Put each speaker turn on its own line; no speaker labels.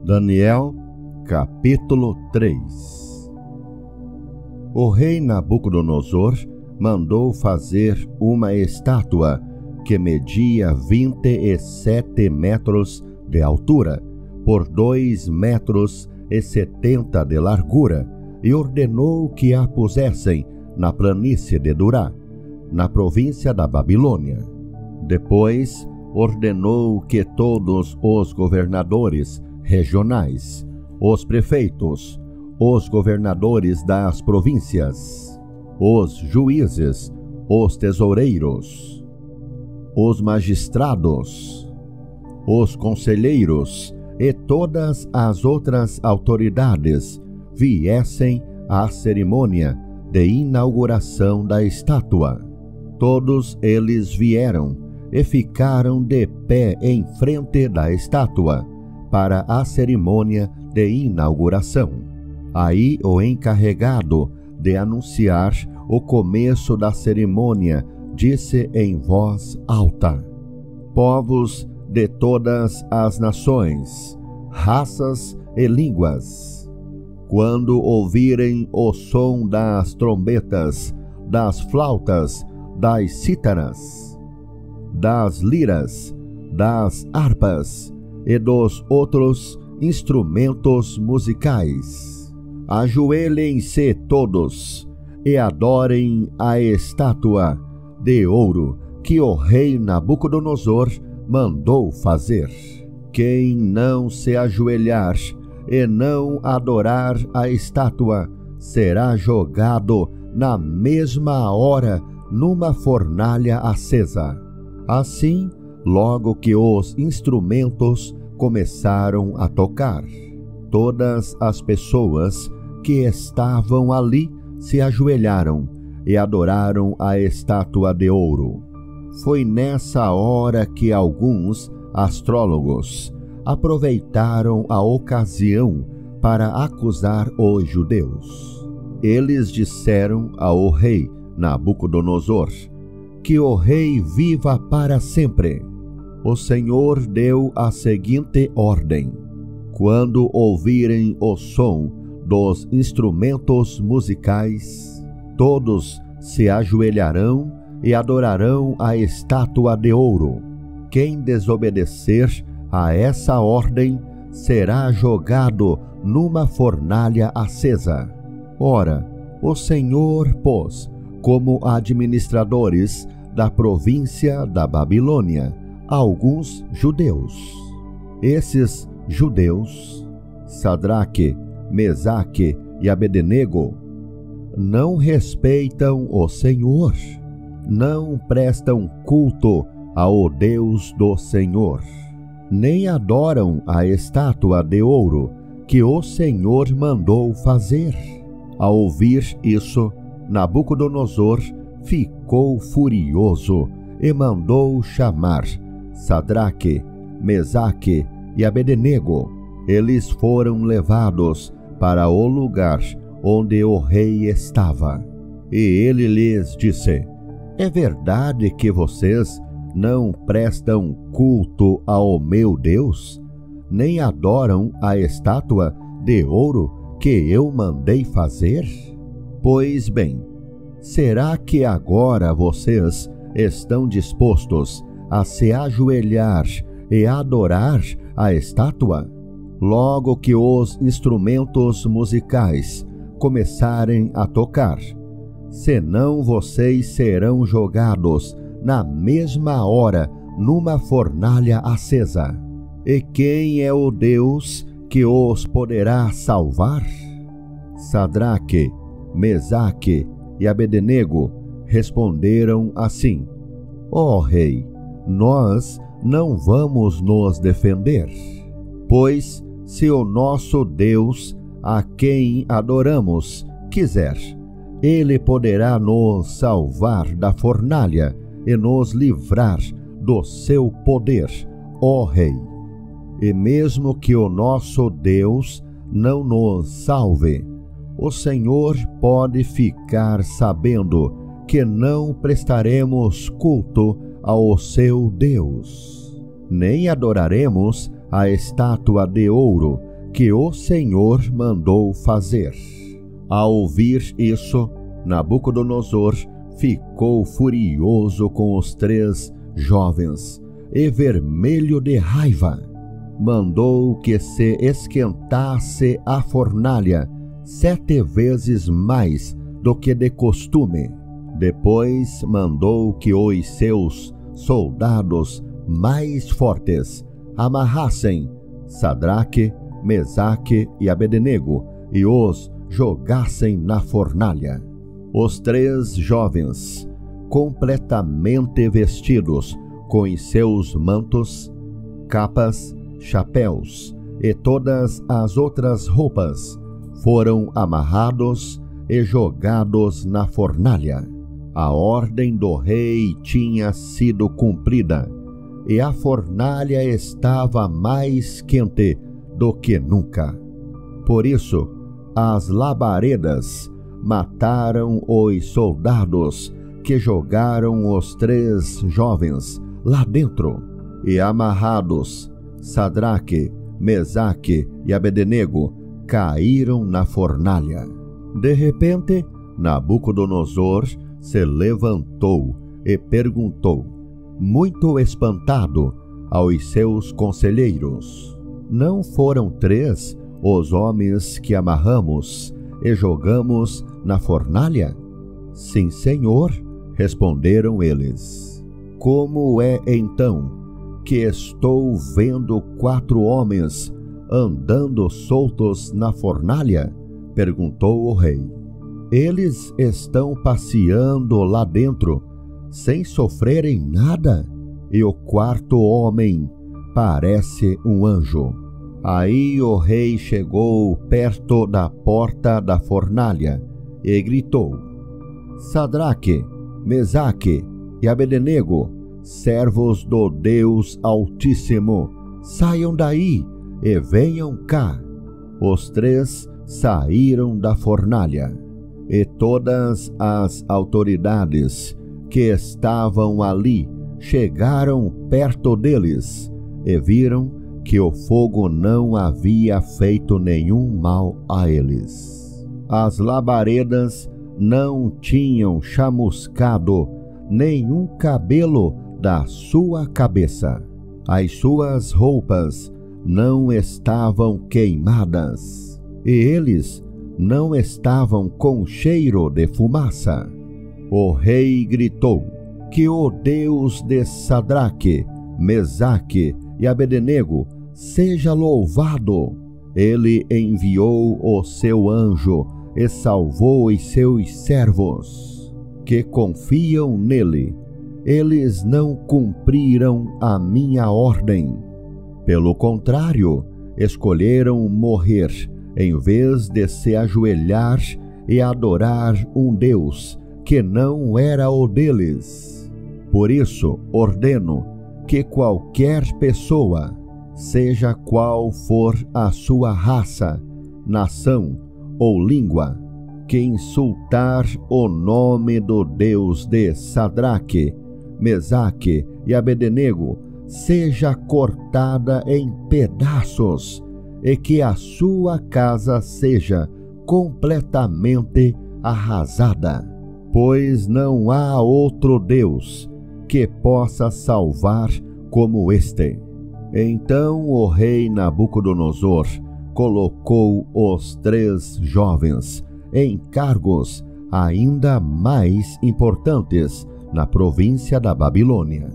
Daniel, capítulo 3. O rei Nabucodonosor mandou fazer uma estátua que media 27 metros de altura, por 2,70 metros de largura, e ordenou que a pusessem na planície de Durá, na província da Babilônia. Depois ordenou que todos os governadores regionais, os prefeitos, os governadores das províncias, os juízes, os tesoureiros, os magistrados, os conselheiros e todas as outras autoridades viessem à cerimônia de inauguração da estátua. Todos eles vieram e ficaram de pé em frente da estátua para a cerimônia de inauguração. Aí o encarregado de anunciar o começo da cerimônia disse em voz alta: povos de todas as nações, raças e línguas, quando ouvirem o som das trombetas, das flautas, das cítaras, das liras, das harpas e dos outros instrumentos musicais, ajoelhem-se todos e adorem a estátua de ouro que o rei Nabucodonosor mandou fazer. Quem não se ajoelhar e não adorar a estátua será jogado na mesma hora numa fornalha acesa. Assim, logo que os instrumentos começaram a tocar, todas as pessoas que estavam ali se ajoelharam e adoraram a estátua de ouro. Foi nessa hora que alguns astrólogos aproveitaram a ocasião para acusar os judeus. Eles disseram ao rei Nabucodonosor: que o rei viva para sempre. O Senhor deu a seguinte ordem: quando ouvirem o som dos instrumentos musicais, todos se ajoelharão e adorarão a estátua de ouro. Quem desobedecer a essa ordem será jogado numa fornalha acesa. Ora, o Senhor pôs como administradores da província da Babilônia alguns judeus. Esses judeus, Sadraque, Mesaque e Abednego, não respeitam o Senhor, não prestam culto ao Deus do Senhor, nem adoram a estátua de ouro que o Senhor mandou fazer. Ao ouvir isso, Nabucodonosor ficou furioso e mandou chamar Sadraque, Mesaque e Abednego. Eles foram levados para o lugar onde o rei estava. E ele lhes disse: é verdade que vocês não prestam culto ao meu Deus, nem adoram a estátua de ouro que eu mandei fazer? Pois bem, será que agora vocês estão dispostos a se ajoelhar e adorar a estátua? Logo que os instrumentos musicais começarem a tocar, senão vocês serão jogados na mesma hora numa fornalha acesa. E quem é o Deus que os poderá salvar? Sadraque, Mesaque e Abednego responderam assim: ó rei, nós não vamos nos defender, pois se o nosso Deus, a quem adoramos, quiser, ele poderá nos salvar da fornalha e nos livrar do seu poder, ó rei. E mesmo que o nosso Deus não nos salve, o Senhor pode ficar sabendo que não prestaremos culto ao seu Deus, nem adoraremos a estátua de ouro que o Senhor mandou fazer. Ao ouvir isso, Nabucodonosor ficou furioso com os 3 jovens e vermelho de raiva. Mandou que se esquentasse a fornalha 7 vezes mais do que de costume. Depois mandou que os seus soldados mais fortes amarrassem Sadraque, Mesaque e Abednego e os jogassem na fornalha. Os 3 jovens, completamente vestidos com os seus mantos, capas, chapéus e todas as outras roupas, foram amarrados e jogados na fornalha. A ordem do rei tinha sido cumprida e a fornalha estava mais quente do que nunca. Por isso, as labaredas mataram os soldados que jogaram os 3 jovens lá dentro, e amarrados, Sadraque, Mesaque e Abednego caíram na fornalha. De repente, Nabucodonosor se levantou e perguntou, muito espantado, aos seus conselheiros: não foram 3 os homens que amarramos e jogamos na fornalha? Sim, senhor, responderam eles. Como é então que estou vendo 4 homens andando soltos na fornalha? Perguntou o rei. Eles estão passeando lá dentro, sem sofrerem nada, e o 4º homem parece um anjo. Aí o rei chegou perto da porta da fornalha e gritou: Sadraque, Mesaque e Abednego, servos do Deus Altíssimo, saiam daí e venham cá. Os 3 saíram da fornalha, e todas as autoridades que estavam ali chegaram perto deles e viram que o fogo não havia feito nenhum mal a eles. As labaredas não tinham chamuscado nenhum cabelo da sua cabeça. As suas roupas não estavam queimadas, e eles não estavam com cheiro de fumaça. O rei gritou: que o Deus de Sadraque, Mesaque e Abednego seja louvado. Ele enviou o seu anjo e salvou os seus servos, que confiam nele. Eles não cumpriram a minha ordem. Pelo contrário, escolheram morrer em vez de se ajoelhar e adorar um Deus que não era o deles. Por isso, ordeno que qualquer pessoa, seja qual for a sua raça, nação ou língua, que insultar o nome do Deus de Sadraque, Mesaque e Abednego, seja cortada em pedaços, e que a sua casa seja completamente arrasada. Pois não há outro Deus que possa salvar como este. Então o rei Nabucodonosor colocou os 3 jovens em cargos ainda mais importantes na província da Babilônia.